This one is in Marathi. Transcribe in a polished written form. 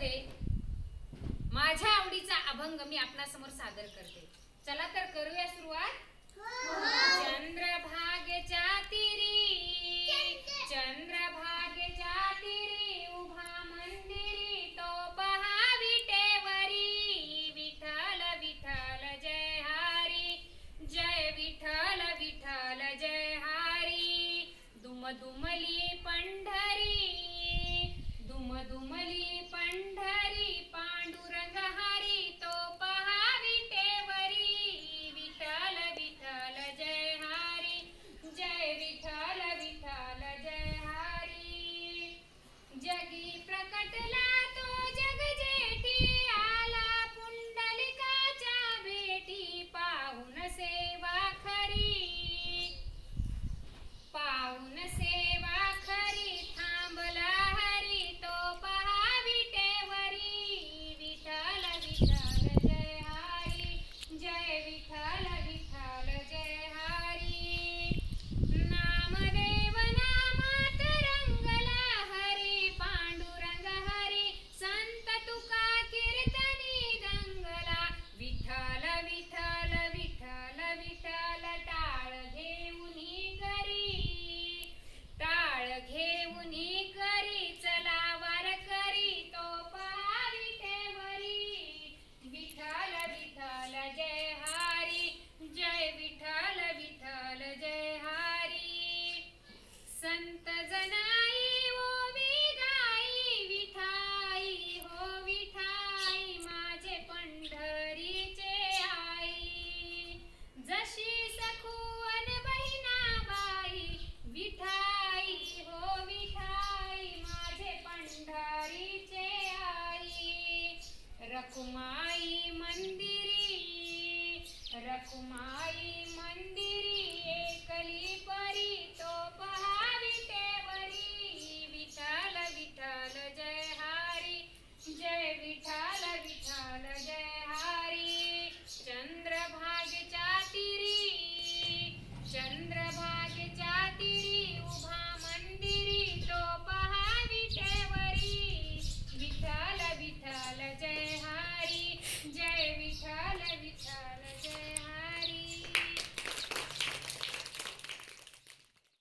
मध्ये माझ्या आवडीचा अभंग मी आपणासमोर सादर करते. चला तर करूया सुरुवात. चंद्रभागेच्या तीरी उभा मंदिरी तो पहा विटेवरी. विठ्ठल विठ्ठल जय हरी, जय विठ्ठल विठ्ठल जय हरी. दुमदुमली पंढरी, दुमदुमली पंढरी पांडुरंग हरी तो पहा विटेवरी. विठ्ठल विठ्ठल जय हरी, जय विठ्ठल विठ्ठल जय हरी. जगी प्रकटला तो जग जेठी आला पुंडलिकाच्या भेटी. पाहून सेवा खरी, पाहून सेवा खरी थांबला हरी तो पहा विटेवरी. विठ्ठल विठ्ठल जय हरी, जय विठ्ठल विठ्ठल जय हरी. नामदेव नामात रंगला हरी, पांडुरंग हरी संत तुका कीर्तनी दंगला. विठ्ठल विठ्ठल विठ्ठल विठ्ठल टाळ घेऊनी करी, टाळ घेऊनी करी चला वार करी तो पहा विटेवरी. विठ्ठल विठ्ठल जय हरी, जय विठ्ठल विठ्ठल जय हरी. संत जनाई ओवी गाई विठाई हो विठाई माझे पंढरीचे आई. जशी सखुवन बहिणाबाई विठाई हो विठाई माझे पंढरीचे आई. रखुमाई मंदिरी, रखुमाई मंदिरी